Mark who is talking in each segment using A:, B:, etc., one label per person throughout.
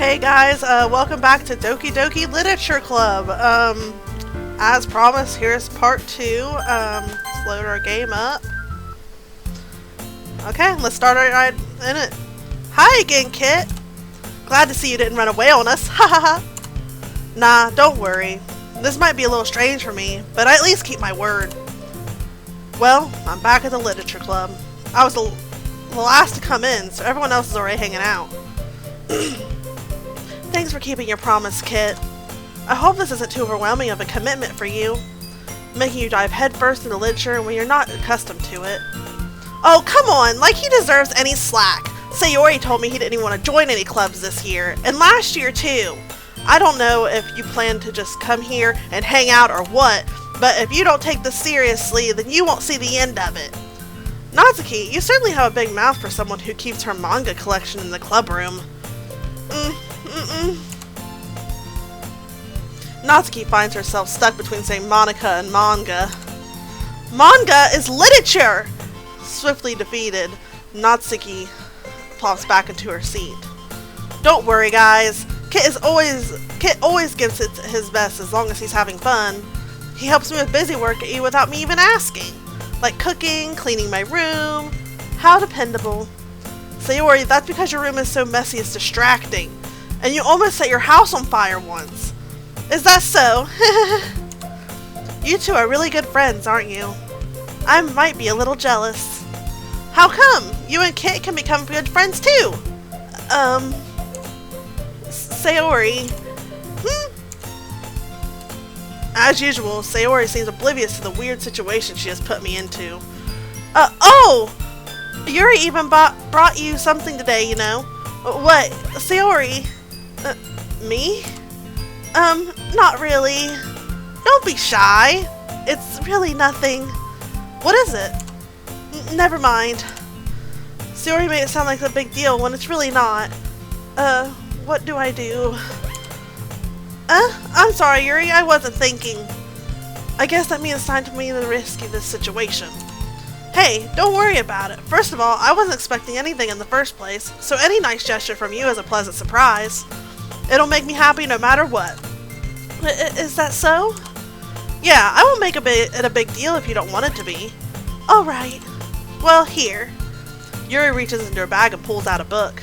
A: Hey guys, welcome back to Doki Literature Club. As promised, here's part 2. Let's load our game up. Okay, let's start right in it. Hi again, Kit. Glad to see you didn't run away on us. Ha ha ha. Nah, don't worry. This might be a little strange for me, but I at least keep my word. Well, I'm back at the Literature Club. I was the last to come in, so everyone else is already hanging out. Thanks for keeping your promise, Kit. I hope this isn't too overwhelming of a commitment for you, making you dive headfirst into literature when you're not accustomed to it. Oh, come on, like he deserves any slack. Sayori told me he didn't even want to join any clubs this year, and last year too. I don't know if you plan to just come here and hang out or what, but if you don't take this seriously, then you won't see the end of it. Natsuki, you certainly have a big mouth for someone who keeps her manga collection in the club room. Natsuki finds herself stuck between saying Monica and manga. Manga is literature! Swiftly defeated, Natsuki plops back into her seat. Don't worry, guys. Kit always gives it his best as long as he's having fun. He helps me with busy work without me even asking. Like cooking, cleaning my room. How dependable. Sayori, that's because your room is so messy it's distracting. And you almost set your house on fire once. Is that so? You two are really good friends, aren't you? I might be a little jealous. How come? You and Kit can become good friends too. Sayori. As usual, Sayori seems oblivious to the weird situation she has put me into. Oh! Yuri even brought you something today, you know. What? Sayori? Me? Not really. Don't be shy. It's really nothing. What is it? Never mind. Sayori made it sound like a big deal when it's really not. What do I do? I'm sorry, Yuri, I wasn't thinking. I guess that means it's time for me to rescue this situation. Hey, don't worry about it. First of all, I wasn't expecting anything in the first place, so any nice gesture from you is a pleasant surprise. It'll make me happy no matter what. Is that so? Yeah, I won't make it a big deal if you don't want it to be. Alright. Well, here. Yuri reaches into her bag and pulls out a book.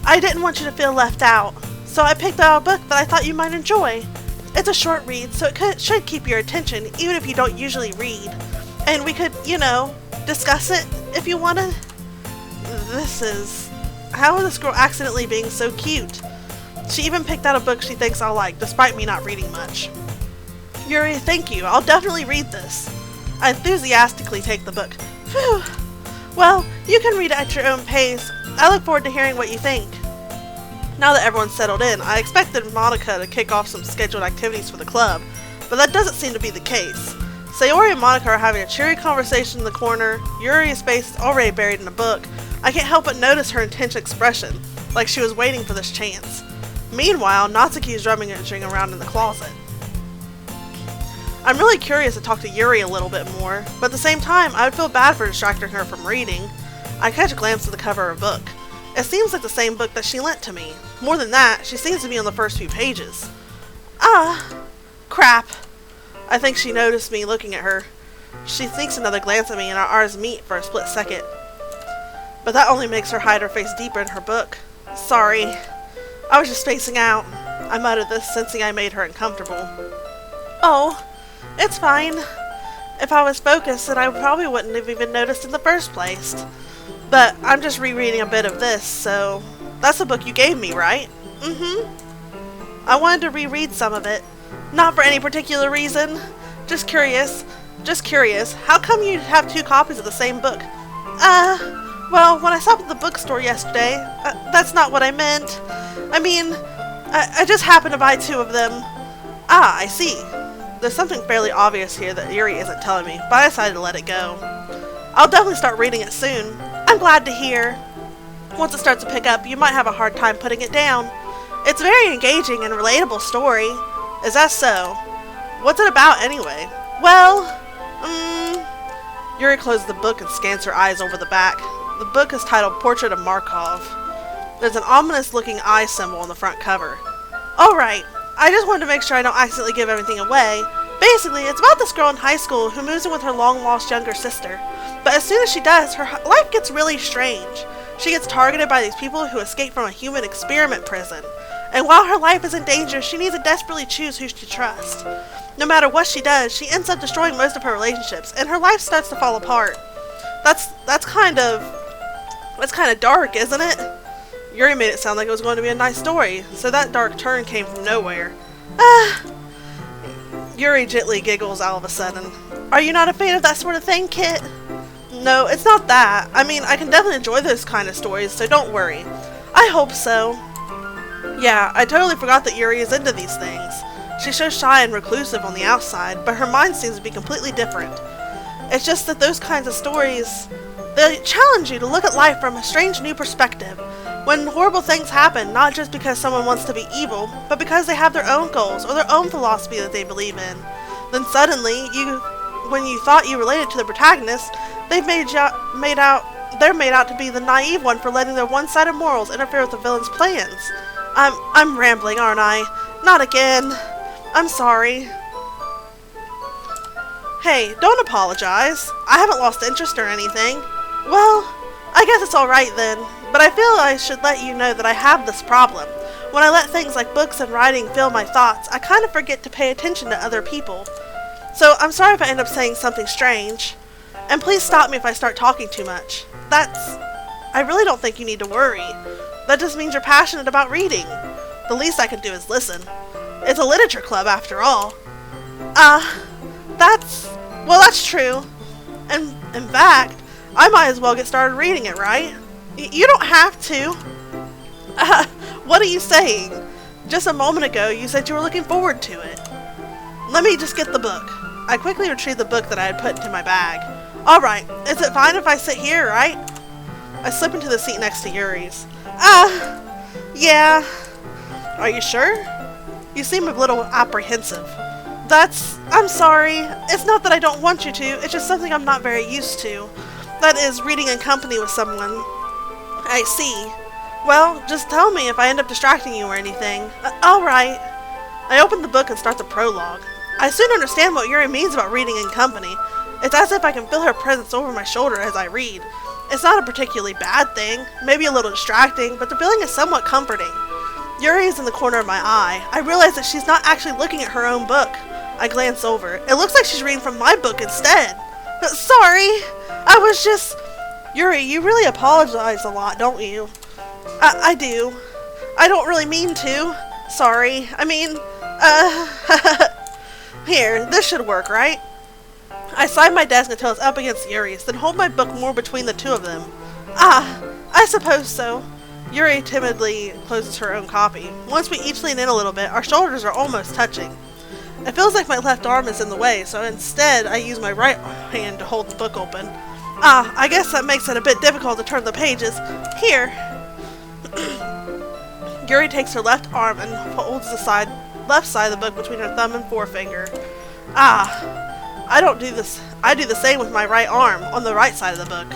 A: I didn't want you to feel left out, so I picked out a book that I thought you might enjoy. It's a short read, so it should keep your attention, even if you don't usually read. And we could, you know, discuss it if you wanted. How is this girl accidentally being so cute? She even picked out a book she thinks I'll like, despite me not reading much. Yuri, thank you. I'll definitely read this. I enthusiastically take the book. Phew. Well, you can read it at your own pace. I look forward to hearing what you think. Now that everyone's settled in, I expected Monica to kick off some scheduled activities for the club, but that doesn't seem to be the case. Sayori and Monica are having a cheery conversation in the corner. Yuri's face is already buried in a book. I can't help but notice her intense expression, like she was waiting for this chance. Meanwhile, Natsuki is rummaging around in the closet. I'm really curious to talk to Yuri a little bit more, but at the same time, I would feel bad for distracting her from reading. I catch a glance at the cover of a book. It seems like the same book that she lent to me. More than that, she seems to be on the first few pages. Crap. I think she noticed me looking at her. She sneaks another glance at me and our eyes meet for a split second. But that only makes her hide her face deeper in her book. Sorry. I was just spacing out. I muttered this, sensing I made her uncomfortable. Oh, it's fine. If I was focused, then I probably wouldn't have even noticed in the first place. But I'm just rereading a bit of this, so... That's the book you gave me, right? I wanted to reread some of it. Not for any particular reason. Just curious. How come you have 2 copies of the same book? Well, when I stopped at the bookstore yesterday, that's not what I meant. I mean, I just happened to buy 2 of them. I see. There's something fairly obvious here that Yuri isn't telling me, but I decided to let it go. I'll definitely start reading it soon. I'm glad to hear. Once it starts to pick up, you might have a hard time putting it down. It's a very engaging and relatable story. Is that so? What's it about anyway? Well, Yuri closes the book and scans her eyes over the back. The book is titled Portrait of Markov. There's an ominous-looking eye symbol on the front cover. Alright, I just wanted to make sure I don't accidentally give everything away. Basically, it's about this girl in high school who moves in with her long-lost younger sister. But as soon as she does, her life gets really strange. She gets targeted by these people who escape from a human experiment prison. And while her life is in danger, she needs to desperately choose who to trust. No matter what she does, she ends up destroying most of her relationships, and her life starts to fall apart. That's kind of dark, isn't it? Yuri made it sound like it was going to be a nice story, so that dark turn came from nowhere. Yuri gently giggles all of a sudden. Are you not a fan of that sort of thing, Kit? No, it's not that. I mean, I can definitely enjoy those kind of stories, so don't worry. I hope so. Yeah, I totally forgot that Yuri is into these things. She's so shy and reclusive on the outside, but her mind seems to be completely different. It's just that those kinds of stories, they challenge you to look at life from a strange new perspective. When horrible things happen, not just because someone wants to be evil, but because they have their own goals or their own philosophy that they believe in. Then suddenly, when you thought you related to the protagonist, they're made out to be the naive one for letting their one-sided morals interfere with the villain's plans. I'm rambling, aren't I? Not again. I'm sorry. Hey, don't apologize. I haven't lost interest or anything. Well, I guess it's alright then, but I feel I should let you know that I have this problem. When I let things like books and writing fill my thoughts, I kind of forget to pay attention to other people. So I'm sorry if I end up saying something strange. And please stop me if I start talking too much. I really don't think you need to worry. That just means you're passionate about reading. The least I can do is listen. It's a literature club after all. That's true. And in fact, I might as well get started reading it, right? You don't have to. What are you saying? Just a moment ago, you said you were looking forward to it. Let me just get the book. I quickly retrieved the book that I had put into my bag. Alright, is it fine if I sit here, right? I slip into the seat next to Yuri's. Yeah. Are you sure? You seem a little apprehensive. I'm sorry. It's not that I don't want you to, it's just something I'm not very used to. That is, reading in company with someone. I see. Well, just tell me if I end up distracting you or anything. Alright. I open the book and start the prologue. I soon understand what Yuri means about reading in company. It's as if I can feel her presence over my shoulder as I read. It's not a particularly bad thing, maybe a little distracting, but the feeling is somewhat comforting. Yuri is in the corner of my eye. I realize that she's not actually looking at her own book. I glance over. It looks like she's reading from my book instead. Sorry, I was just... Yuri, you really apologize a lot, don't you? I do. I don't really mean to. Sorry. I mean, Here, this should work, right? I slide my desk until it's up against Yuri's, then hold my book more between the two of them. I suppose so. Yuri timidly closes her own copy. Once we each lean in a little bit, our shoulders are almost touching. It feels like my left arm is in the way, so instead I use my right hand to hold the book open. I guess that makes it a bit difficult to turn the pages. Here. Yuri takes her left arm and holds the left side of the book between her thumb and forefinger. I do the same with my right arm on the right side of the book.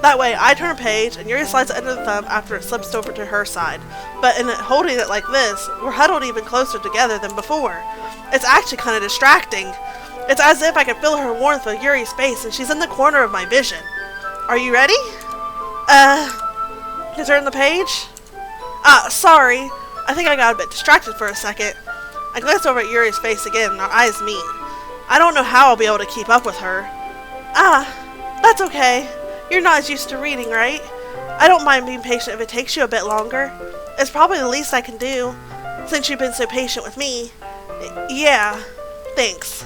A: That way, I turn a page, and Yuri slides it under the thumb after it slips over to her side. But in holding it like this, we're huddled even closer together than before. It's actually kind of distracting. It's as if I can feel her warmth with Yuri's face, and she's in the corner of my vision. Are you ready? You turn the page? Sorry. I think I got a bit distracted for a second. I glance over at Yuri's face again, and our eyes meet. I don't know how I'll be able to keep up with her. That's okay. You're not as used to reading, right? I don't mind being patient if it takes you a bit longer. It's probably the least I can do, since you've been so patient with me. Yeah, thanks.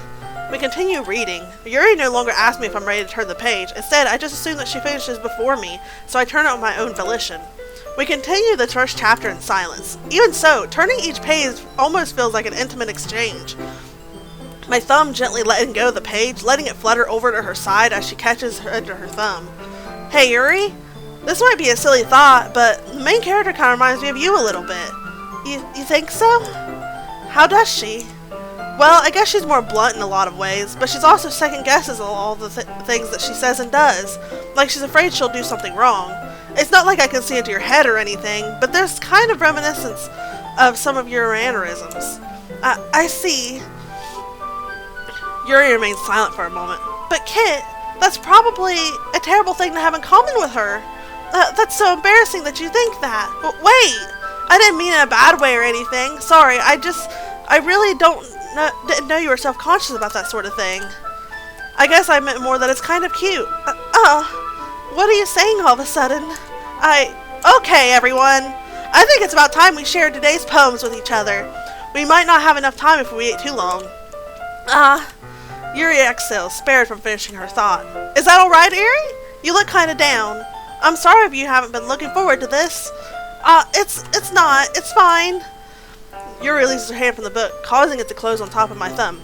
A: We continue reading. Yuri no longer asks me if I'm ready to turn the page. Instead, I just assume that she finishes before me, so I turn it on my own volition. We continue the first chapter in silence. Even so, turning each page almost feels like an intimate exchange. My thumb gently letting go of the page, letting it flutter over to her side as she catches her under her thumb. Hey, Yuri? This might be a silly thought, but the main character kind of reminds me of you a little bit. You think so? How does she? Well, I guess she's more blunt in a lot of ways, but she's also second-guesses all the things that she says and does. Like she's afraid she'll do something wrong. It's not like I can see into your head or anything, but there's kind of reminiscence of some of your mannerisms. I see. Yuri remains silent for a moment. But Kit, that's probably a terrible thing to have in common with her. That's so embarrassing that you think that. Wait! I didn't mean it in a bad way or anything. Sorry, I really didn't know you were self-conscious about that sort of thing. I guess I meant more that it's kind of cute. What are you saying all of a sudden? Okay, everyone. I think it's about time we shared today's poems with each other. We might not have enough time if we wait too long. Yuri exhales, spared from finishing her thought. Is that alright, Yuri? You look kinda down. I'm sorry if you haven't been looking forward to this. It's not. It's fine. Yuri releases her hand from the book, causing it to close on top of my thumb.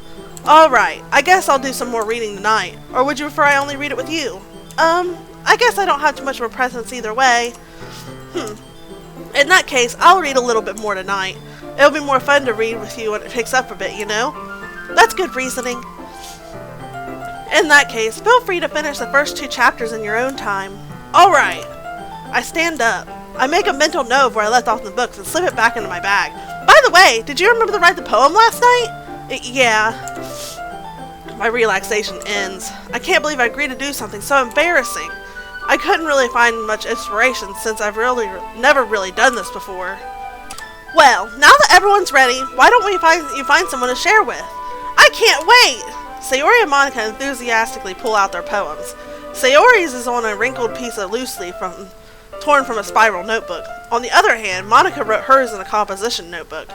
A: Alright, I guess I'll do some more reading tonight. Or would you prefer I only read it with you? I guess I don't have too much of a presence either way. In that case, I'll read a little bit more tonight. It'll be more fun to read with you when it picks up a bit, you know? That's good reasoning. In that case, feel free to finish the first 2 chapters in your own time. Alright. I stand up. I make a mental note of where I left off in the books and slip it back into my bag. By the way, did you remember to write the poem last night? Yeah. My relaxation ends. I can't believe I agreed to do something so embarrassing. I couldn't really find much inspiration since I've never really done this before. Well, now that everyone's ready, why don't you find someone to share with? I can't wait! Sayori and Monica enthusiastically pull out their poems. Sayori's is on a wrinkled piece of loose leaf torn from a spiral notebook. On the other hand, Monica wrote hers in a composition notebook.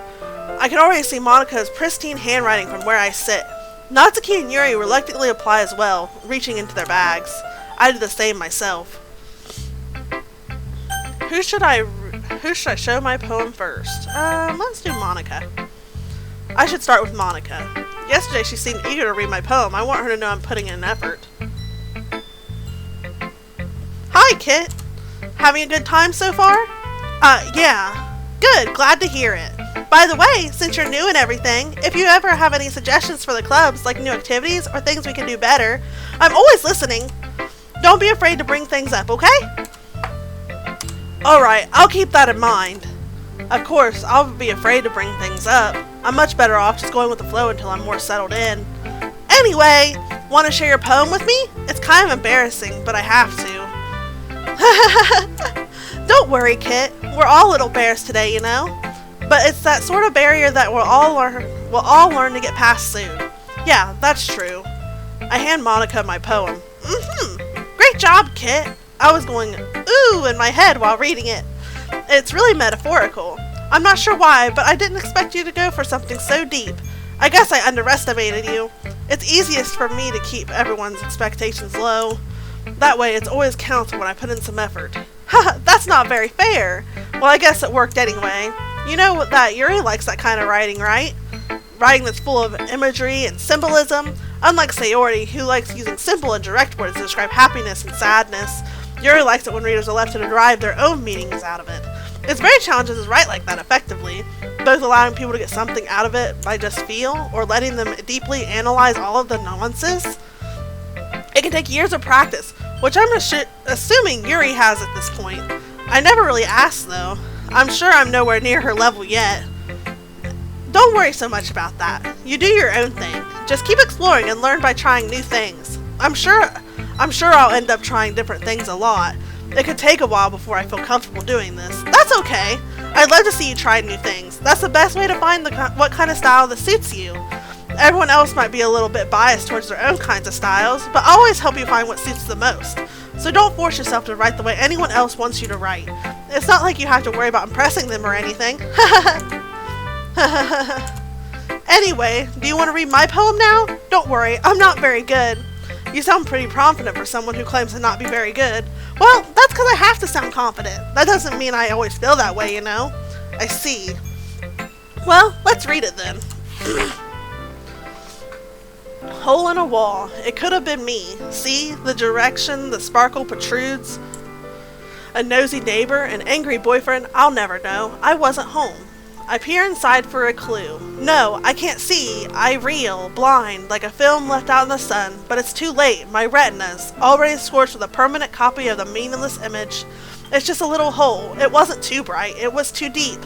A: I can already see Monica's pristine handwriting from where I sit. Natsuki and Yuri reluctantly apply as well, reaching into their bags. I do the same myself. Who should I show my poem first? Let's do Monica. I should start with Monica. Yesterday she seemed eager to read my poem. I want her to know I'm putting in an effort. Hi, Kit. Having a good time so far? Yeah. Good, glad to hear it. By the way, since you're new and everything, if you ever have any suggestions for the clubs, like new activities or things we can do better, I'm always listening. Don't be afraid to bring things up, okay? Alright, I'll keep that in mind. Of course, I'll be afraid to bring things up. I'm much better off just going with the flow until I'm more settled in. Anyway, want to share your poem with me? It's kind of embarrassing, but I have to. Don't worry, Kit. We're all little bears today, you know? But it's that sort of barrier that we'll all learn to get past soon. Yeah, that's true. I hand Monica my poem. Great job, Kit. I was going ooh in my head while reading it. It's really metaphorical. I'm not sure why, but I didn't expect you to go for something so deep. I guess I underestimated you. It's easiest for me to keep everyone's expectations low. That way it's always counts when I put in some effort. Haha, that's not very fair. Well, I guess it worked anyway. You know that Yuri likes that kind of writing, right? Writing that's full of imagery and symbolism. Unlike Sayori, who likes using simple and direct words to describe happiness and sadness, Yuri likes it when readers are left to derive their own meanings out of it. It's very challenging to write like that effectively, both allowing people to get something out of it by just feel, or letting them deeply analyze all of the nuances. It can take years of practice, which I'm assuming Yuri has at this point. I never really asked though. I'm sure I'm nowhere near her level yet. Don't worry so much about that. You do your own thing. Just keep exploring and learn by trying new things. I'm sure I'll end up trying different things a lot. It could take a while before I feel comfortable doing this. That's okay. I'd love to see you try new things. That's the best way to find what kind of style that suits you. Everyone else might be a little bit biased towards their own kinds of styles, but I'll always help you find what suits the most. So don't force yourself to write the way anyone else wants you to write. It's not like you have to worry about impressing them or anything. Anyway, do you want to read my poem now? Don't worry, I'm not very good. You sound pretty confident for someone who claims to not be very good. Well, that's because I have to sound confident. That doesn't mean I always feel that way, you know? I see. Well, let's read it then. Hole in a wall. It could have been me. See, the direction the sparkle protrudes. A nosy neighbor, an angry boyfriend, I'll never know. I wasn't home. I peer inside for a clue. No, I can't see. I reel, blind, like a film left out in the sun. But it's too late. My retina's already scorched with a permanent copy of the meaningless image. It's just a little hole. It wasn't too bright. It was too deep.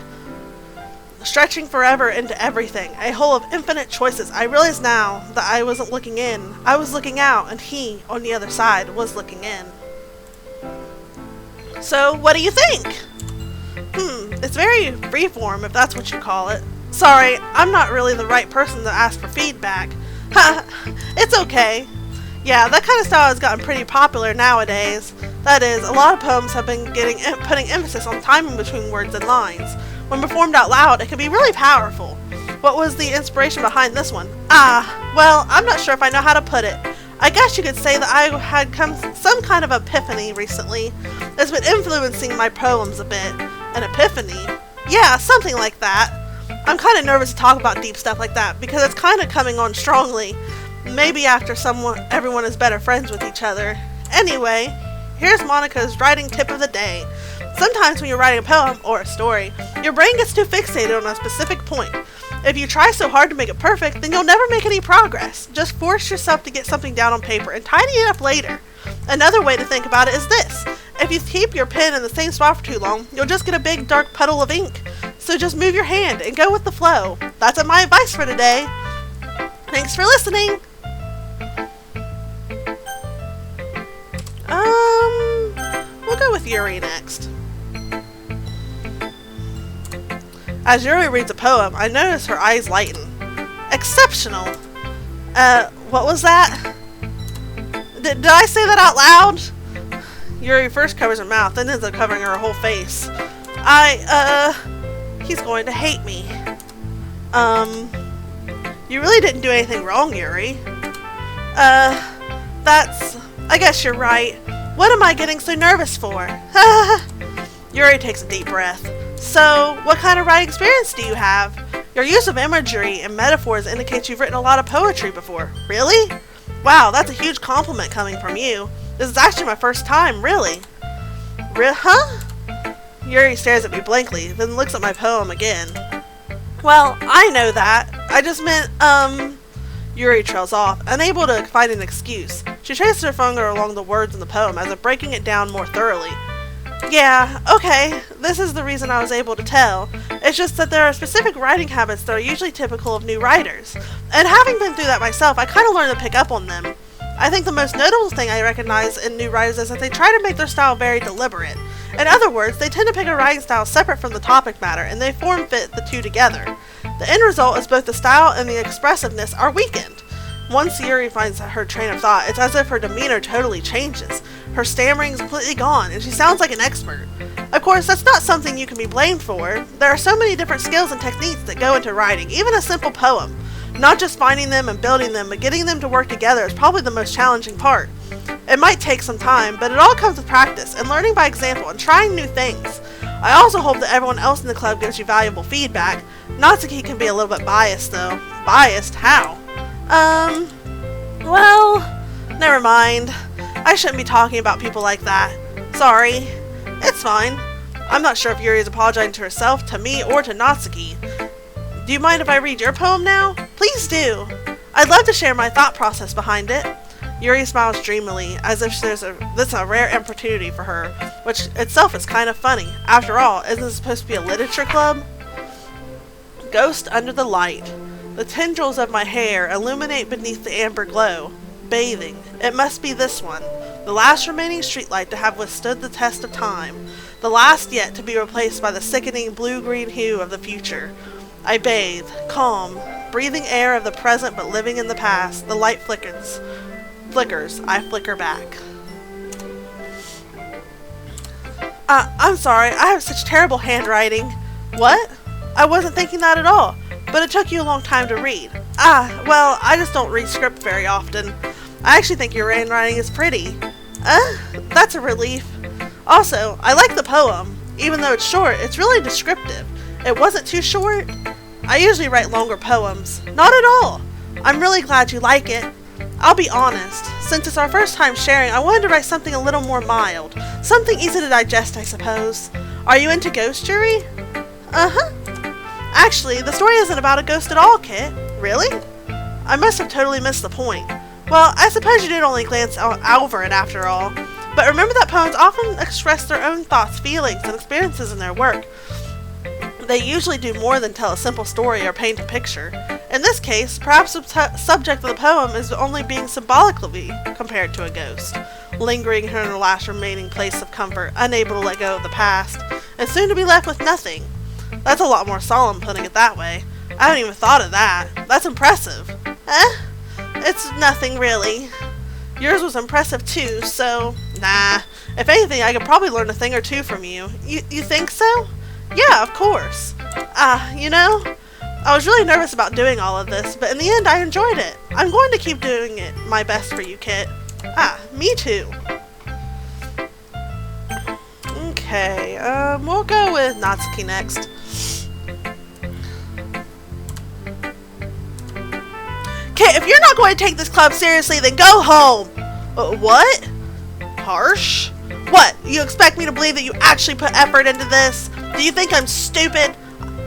A: Stretching forever into everything. A hole of infinite choices. I realize now that I wasn't looking in. I was looking out, and he, on the other side, was looking in. So, what do you think? It's very freeform, if that's what you call it. Sorry, I'm not really the right person to ask for feedback. Ha! It's okay. Yeah, that kind of style has gotten pretty popular nowadays. That is, a lot of poems have been putting emphasis on timing between words and lines. When performed out loud, it can be really powerful. What was the inspiration behind this one? Well, I'm not sure if I know how to put it. I guess you could say that I had come some kind of epiphany recently. It's been influencing my poems a bit. An epiphany? Yeah, something like that. I'm kind of nervous to talk about deep stuff like that because it's kind of coming on strongly. Maybe after everyone is better friends with each other. Anyway, here's Monica's writing tip of the day. Sometimes when you're writing a poem or a story, your brain gets too fixated on a specific point. If you try so hard to make it perfect, then you'll never make any progress. Just force yourself to get something down on paper and tidy it up later. Another way to think about it is this. If you keep your pen in the same spot for too long, you'll just get a big dark puddle of ink. So just move your hand and go with the flow. That's my advice for today. Thanks for listening. We'll go with Yuri next. As Yuri reads a poem, I notice her eyes lighten. Exceptional. What was that? Did I say that out loud? Yuri first covers her mouth, then ends up covering her whole face. He's going to hate me. You really didn't do anything wrong, Yuri. I guess you're right. What am I getting so nervous for? Yuri takes a deep breath. So, what kind of writing experience do you have? Your use of imagery and metaphors indicates you've written a lot of poetry before. Really? Wow, that's a huge compliment coming from you. This is actually my first time, really. Huh? Yuri stares at me blankly, then looks at my poem again. Well, I know that. I just meant, Yuri trails off, unable to find an excuse. She traces her finger along the words in the poem as if breaking it down more thoroughly. Yeah, okay, this is the reason I was able to tell. It's just that there are specific writing habits that are usually typical of new writers. And having been through that myself, I kind of learned to pick up on them. I think the most notable thing I recognize in new writers is that they try to make their style very deliberate. In other words, they tend to pick a writing style separate from the topic matter, and they form-fit the two together. The end result is both the style and the expressiveness are weakened. Once Yuri finds her train of thought, it's as if her demeanor totally changes. Her stammering is completely gone, and she sounds like an expert. Of course, that's not something you can be blamed for. There are so many different skills and techniques that go into writing, even a simple poem. Not just finding them and building them, but getting them to work together is probably the most challenging part. It might take some time, but it all comes with practice and learning by example and trying new things. I also hope that everyone else in the club gives you valuable feedback. Natsuki can be a little bit biased, though. Biased? How? Well, never mind. I shouldn't be talking about people like that. Sorry. It's fine. I'm not sure if Yuri is apologizing to herself, to me, or to Natsuki. Do you mind if I read your poem now? Please do. I'd love to share my thought process behind it. Yuri smiles dreamily, as if this is a rare opportunity for her, which itself is kind of funny. After all, isn't this supposed to be a literature club? Ghost under the light. The tendrils of my hair illuminate beneath the amber glow. Bathing. It must be this one. The last remaining streetlight to have withstood the test of time. The last yet to be replaced by the sickening blue-green hue of the future. I bathe, calm, breathing air of the present but living in the past. The light flickers. I flicker back. I'm sorry, I have such terrible handwriting. What? I wasn't thinking that at all. But it took you a long time to read. Well, I just don't read script very often. I actually think your handwriting is pretty. That's a relief. Also, I like the poem. Even though it's short, it's really descriptive. It wasn't too short. I usually write longer poems. Not at all. I'm really glad you like it. I'll be honest. Since it's our first time sharing, I wanted to write something a little more mild. Something easy to digest, I suppose. Are you into ghost jury? Uh-huh. Actually, the story isn't about a ghost at all, Kit. Really? I must have totally missed the point. Well, I suppose you did only glance over it after all. But remember that poems often express their own thoughts, feelings, and experiences in their work. They usually do more than tell a simple story or paint a picture. In this case, perhaps the subject of the poem is only being symbolically compared to a ghost, lingering in her last remaining place of comfort, unable to let go of the past, and soon to be left with nothing. That's a lot more solemn putting it that way. I haven't even thought of that. That's impressive. It's nothing really. Yours was impressive too, so nah. If anything, I could probably learn a thing or two from you. You think so? Yeah, of course. You know, I was really nervous about doing all of this, but in the end I enjoyed it. I'm going to keep doing it my best for you, Kit. Me too. Okay, we'll go with Natsuki next. Kit, if you're not going to take this club seriously, then go home! What? Harsh? What? You expect me to believe that you actually put effort into this? Do you think I'm stupid?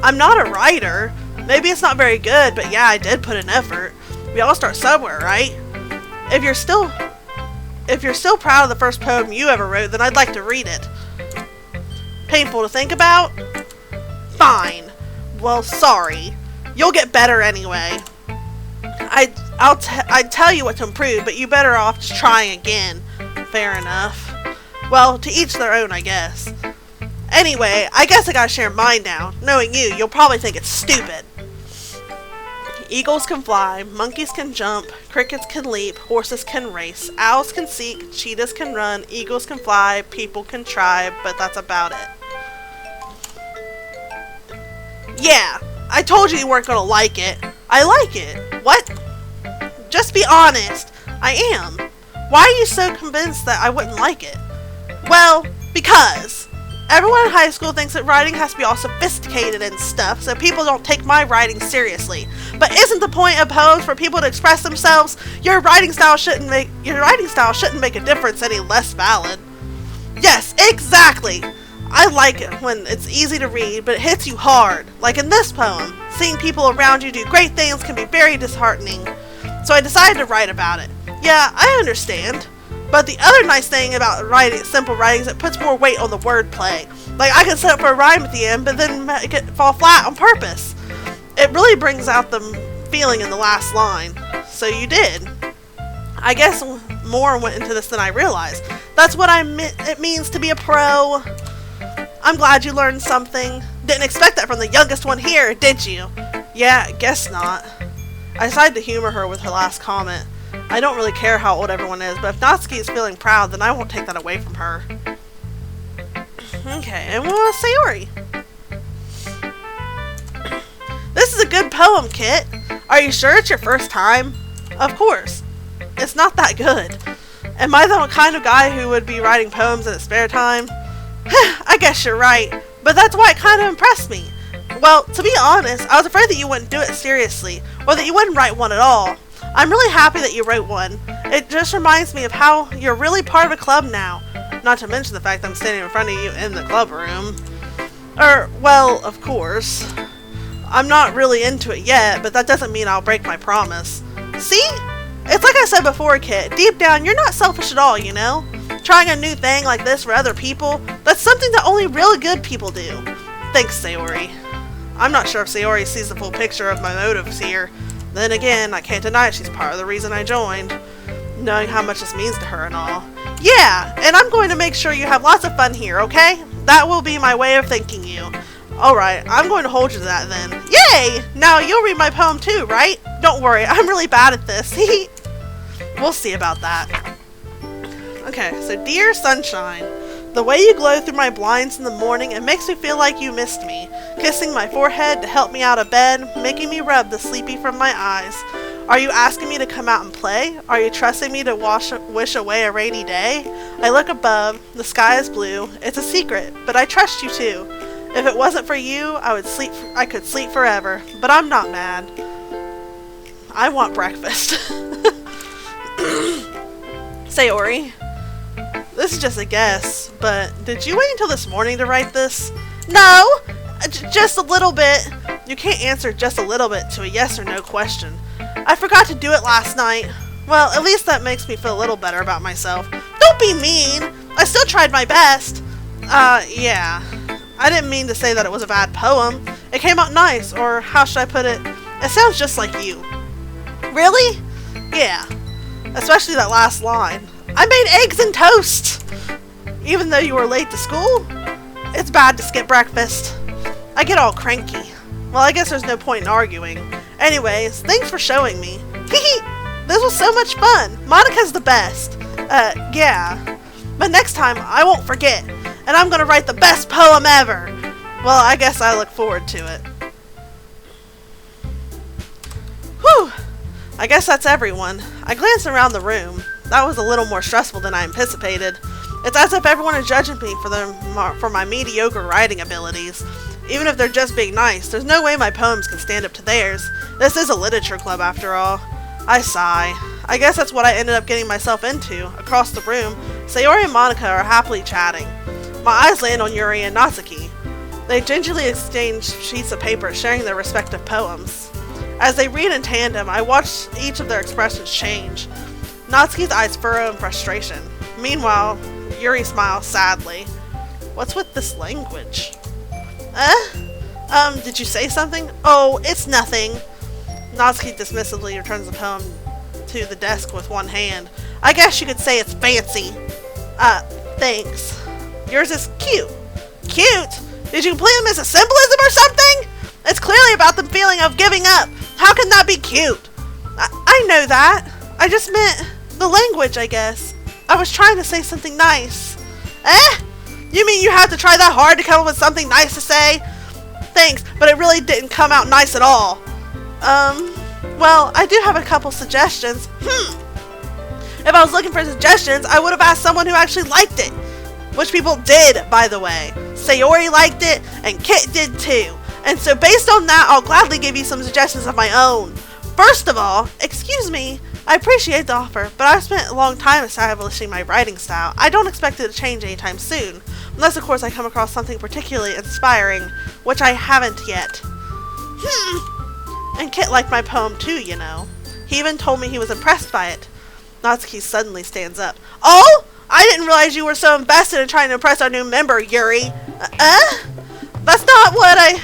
A: I'm not a writer. Maybe it's not very good, but yeah, I did put in effort. We all start somewhere, right? If you're still proud of the first poem you ever wrote, then I'd like to read it. Painful to think about? Fine. Well, sorry. You'll get better anyway. I'd tell you what to improve, but you better off just trying again. Fair enough. Well, to each their own, I guess. Anyway, I guess I gotta share mine now. Knowing you, you'll probably think it's stupid. Eagles can fly, monkeys can jump, crickets can leap, horses can race, owls can seek, cheetahs can run, eagles can fly, people can try, but that's about it. Yeah, I told you you weren't gonna like it. I like it. What? Just be honest. I am. Why are you so convinced that I wouldn't like it? Well, because everyone in high school thinks that writing has to be all sophisticated and stuff, so people don't take my writing seriously. But isn't the point of poems for people to express themselves? Your writing style shouldn't make a difference any less valid. Yes, exactly. I like it when it's easy to read, but it hits you hard. Like in this poem, seeing people around you do great things can be very disheartening. So I decided to write about it. Yeah, I understand. But the other nice thing about writing simple writing is it puts more weight on the wordplay. Like I can set up for a rhyme at the end, but then make it fall flat on purpose. It really brings out the feeling in the last line. So you did. I guess more went into this than I realized. That's what it means to be a pro. I'm glad you learned something. Didn't expect that from the youngest one here, did you? Yeah, guess not. I decided to humor her with her last comment. I don't really care how old everyone is, but if Natsuki is feeling proud, then I won't take that away from her. Okay, and we'll Sayori. This is a good poem, Kit. Are you sure it's your first time? Of course. It's not that good. Am I the kind of guy who would be writing poems in his spare time? I guess you're right, but that's why it kind of impressed me. Well, to be honest, I was afraid that you wouldn't do it seriously, or that you wouldn't write one at all. I'm really happy that you wrote one. It just reminds me of how you're really part of a club now. Not to mention the fact that I'm standing in front of you in the club room. Well, of course. I'm not really into it yet, but that doesn't mean I'll break my promise. See? It's like I said before, Kit. Deep down, you're not selfish at all, you know? Trying a new thing like this for other people, that's something that only really good people do. Thanks, Sayori. I'm not sure if Sayori sees the full picture of my motives here. Then again, I can't deny she's part of the reason I joined, knowing how much this means to her and all. Yeah, and I'm going to make sure you have lots of fun here, okay? That will be my way of thanking you. Alright, I'm going to hold you to that then. Yay! Now you'll read my poem too, right? Don't worry, I'm really bad at this. We'll see about that. Okay, so Dear Sunshine, the way you glow through my blinds in the morning, it makes me feel like you missed me. Kissing my forehead to help me out of bed, making me rub the sleepy from my eyes. Are you asking me to come out and play? Are you trusting me to wish away a rainy day? I look above, the sky is blue. It's a secret, but I trust you too. If it wasn't for you, I could sleep forever, but I'm not mad. I want breakfast. Sayori. This is just a guess, but did you wait until this morning to write this? No! Just a little bit. You can't answer just a little bit to a yes or no question. I forgot to do it last night. Well, at least that makes me feel a little better about myself. Don't be mean! I still tried my best. Yeah. I didn't mean to say that it was a bad poem. It came out nice, or how should I put it? It sounds just like you. Really? Yeah. Especially that last line. I made eggs and toast! Even though you were late to school? It's bad to skip breakfast. I get all cranky. Well, I guess there's no point in arguing. Anyways, thanks for showing me. Hee. This was so much fun. Monica's the best. Yeah. But next time, I won't forget. And I'm gonna write the best poem ever. Well, I guess I look forward to it. Whew. I guess that's everyone. I glanced around the room. That was a little more stressful than I anticipated. It's as if everyone is judging me for my mediocre writing abilities. Even if they're just being nice, there's no way my poems can stand up to theirs. This is a literature club after all. I sigh. I guess that's what I ended up getting myself into. Across the room, Sayori and Monica are happily chatting. My eyes land on Yuri and Natsuki. They gingerly exchange sheets of paper, sharing their respective poems. As they read in tandem, I watch each of their expressions change. Natsuki's eyes furrow in frustration. Meanwhile, Yuri smiles sadly. What's with this language? Did you say something? Oh, it's nothing. Natsuki dismissively returns the poem to the desk with one hand. I guess you could say it's fancy. Thanks. Yours is cute. Cute? Did you complete them as a symbolism or something? It's clearly about the feeling of giving up. How can that be cute? I know that. I just meant the language, I guess. I was trying to say something nice. You mean you had to try that hard to come up with something nice to say? Thanks, but it really didn't come out nice at all. Well, I do have a couple suggestions. If I was looking for suggestions, I would have asked someone who actually liked it. Which people did, by the way. Sayori liked it, and Kit did too. And so based on that, I'll gladly give you some suggestions of my own. First of all, excuse me, I appreciate the offer, but I've spent a long time establishing my writing style. I don't expect it to change anytime soon. Unless, of course, I come across something particularly inspiring, which I haven't yet. And Kit liked my poem too, you know. He even told me he was impressed by it. Natsuki suddenly stands up. Oh! I didn't realize you were so invested in trying to impress our new member, Yuri. That's not what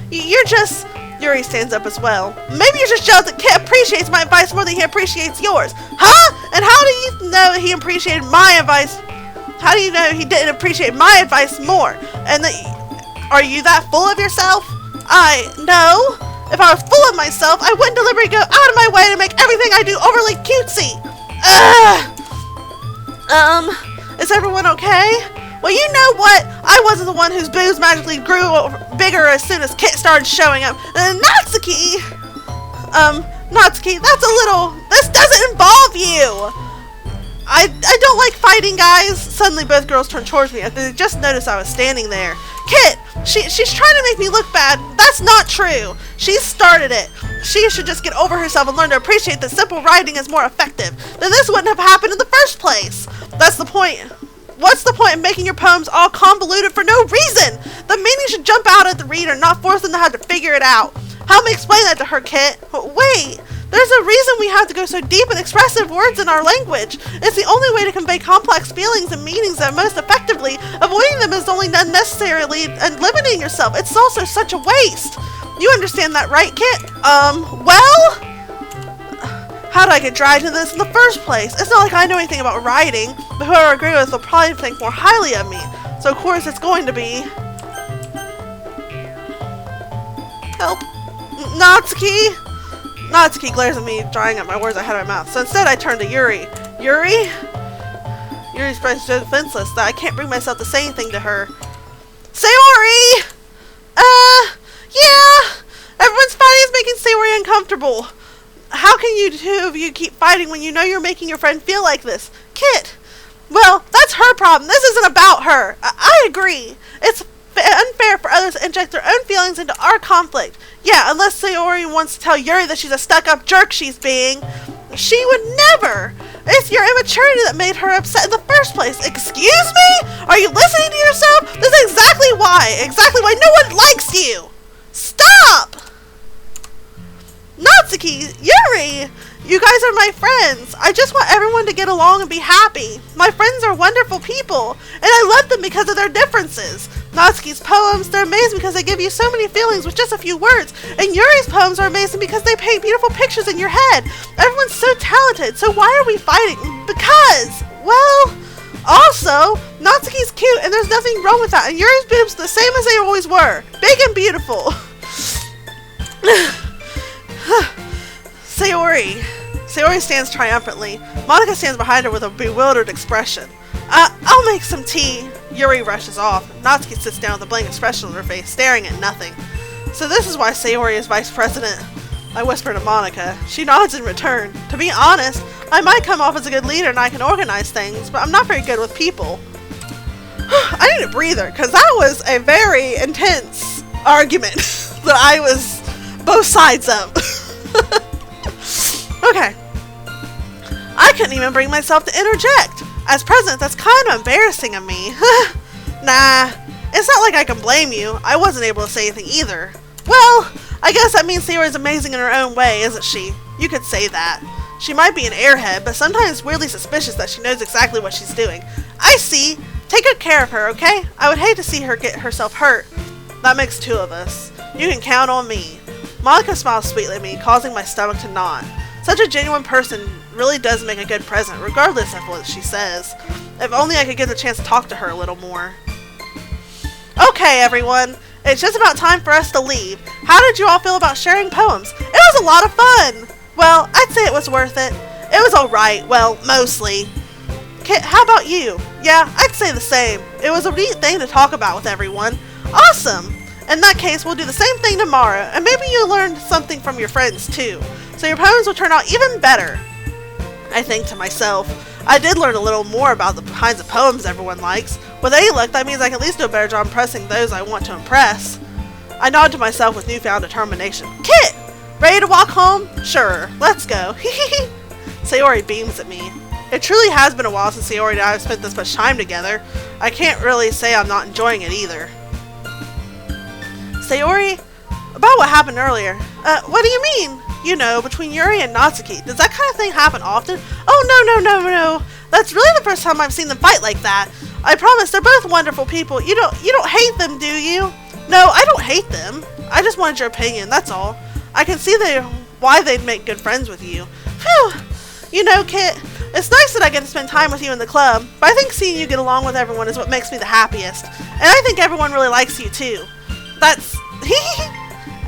A: you're just... Yuri stands up as well. Maybe you're just jealous that Kit appreciates my advice more than he appreciates yours. Huh? And how do you know that he appreciated my advice? How do you know he didn't appreciate my advice more? And are you that full of yourself? No. If I was full of myself, I wouldn't deliberately go out of my way to make everything I do overly cutesy. Is everyone okay? Well, you know what? I wasn't the one whose boobs magically grew bigger as soon as Kit started showing up. Natsuki! Natsuki, that's a little... This doesn't involve you! I don't like fighting, guys. Suddenly, both girls turned towards me after they just noticed I was standing there. Kit! She's trying to make me look bad. That's not true. She started it. She should just get over herself and learn to appreciate that simple writing is more effective. Then this wouldn't have happened in the first place. That's the point. What's the point of making your poems all convoluted for no reason? The meaning should jump out at the reader, not force them to have to figure it out. Help me explain that to her, Kit. Wait, there's a reason we have to go so deep and expressive words in our language. It's the only way to convey complex feelings and meanings that most effectively. Avoiding them is only unnecessarily and limiting yourself. It's also such a waste. You understand that, right, Kit? Well? How did I get dragged into this in the first place? It's not like I know anything about writing, but whoever I agree with will probably think more highly of me. So of course it's going to be... Help. Natsuki? Natsuki glares at me, drying up my words I had in my mouth. So instead I turn to Yuri. Yuri? Yuri's face so defenseless that I can't bring myself to say anything to her. Sayori! Yeah! Everyone's fighting is making Sayori uncomfortable. How can you two of you keep fighting when you know you're making your friend feel like this? Kit! Well, that's her problem. This isn't about her. I agree. It's unfair for others to inject their own feelings into our conflict. Yeah, unless Sayori wants to tell Yuri that she's a stuck-up jerk she's being. She would never. It's your immaturity that made her upset in the first place. Excuse me? Are you listening to yourself? That's exactly why. Exactly why no one likes you. Stop! Natsuki! Yuri! You guys are my friends. I just want everyone to get along and be happy. My friends are wonderful people, and I love them because of their differences. Natsuki's poems, they're amazing because they give you so many feelings with just a few words, and Yuri's poems are amazing because they paint beautiful pictures in your head. Everyone's so talented, so why are we fighting? Because, well, also, Natsuki's cute, and there's nothing wrong with that, and Yuri's boobs the same as they always were. Big and beautiful. Sayori stands triumphantly. Monica stands behind her with a bewildered expression. I'll make some tea. Yuri rushes off. Natsuki sits down with a blank expression on her face, staring at nothing. So this is why Sayori is vice president, I whisper to Monica. She nods in return. To be honest, I might come off as a good leader and I can organize things, but I'm not very good with people. I need a breather, because that was a very intense argument that I was both sides of. Okay. I couldn't even bring myself to interject. As president, that's kind of embarrassing of me. Nah, it's not like I can blame you. I wasn't able to say anything either. Well, I guess that means Sayori's amazing in her own way, isn't she? You could say that. She might be an airhead, but sometimes weirdly suspicious that she knows exactly what she's doing. I see. Take good care of her, okay? I would hate to see her get herself hurt. That makes two of us. You can count on me. Monica smiles sweetly at me, causing my stomach to knot. Such a genuine person really does make a good president, regardless of what she says. If only I could get the chance to talk to her a little more. Okay, everyone. It's just about time for us to leave. How did you all feel about sharing poems? It was a lot of fun! Well, I'd say it was worth it. It was alright. Well, mostly. Kit, how about you? Yeah, I'd say the same. It was a neat thing to talk about with everyone. Awesome! In that case, we'll do the same thing tomorrow, and maybe you learned something from your friends too. So your poems will turn out even better. I think to myself, I did learn a little more about the kinds of poems everyone likes. With any luck, that means I can at least do a better job impressing those I want to impress. I nod to myself with newfound determination. Kit! Ready to walk home? Sure, let's go. Sayori beams at me. It truly has been a while since Sayori and I have spent this much time together. I can't really say I'm not enjoying it either. Sayori? About what happened earlier. What do you mean? You know, between Yuri and Natsuki. Does that kind of thing happen often? Oh, no. That's really the first time I've seen them fight like that. I promise, they're both wonderful people. You don't hate them, do you? No, I don't hate them. I just wanted your opinion, that's all. I can see why they'd make good friends with you. Phew! You know, Kit, it's nice that I get to spend time with you in the club, but I think seeing you get along with everyone is what makes me the happiest. And I think everyone really likes you, too. That's...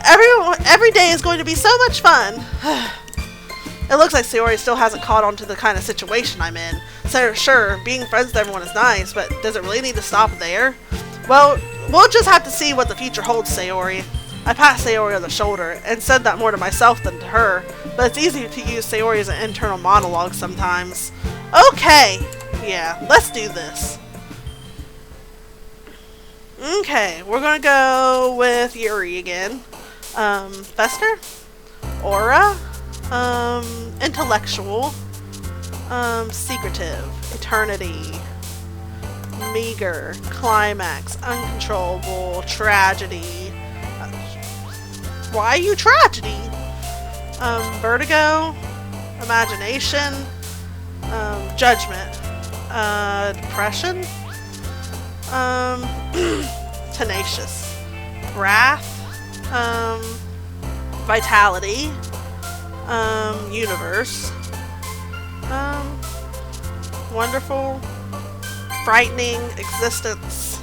A: Every day is going to be so much fun. It looks like Sayori still hasn't caught on to the kind of situation I'm in. So sure, being friends with everyone is nice, but does it really need to stop there? Well, we'll just have to see what the future holds, Sayori. I pat Sayori on the shoulder, and said that more to myself than to her, but it's easy to use Sayori as an internal monologue sometimes. Okay, yeah, let's do this. Okay, we're gonna go with Yuri again. Fester? Aura? Intellectual? Secretive? Eternity? Meager? Climax? Uncontrollable? Tragedy? Why you tragedy? Vertigo? Imagination? Judgment? Depression? Tenacious. Wrath. Vitality. Universe. Wonderful. Frightening. Existence.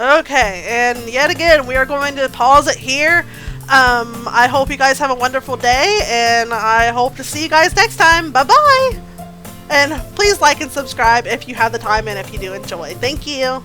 A: Okay, and yet again, we are going to pause it here. I hope you guys have a wonderful day, and I hope to see you guys next time. Bye-bye! And please like and subscribe if you have the time and if you do enjoy. Thank you!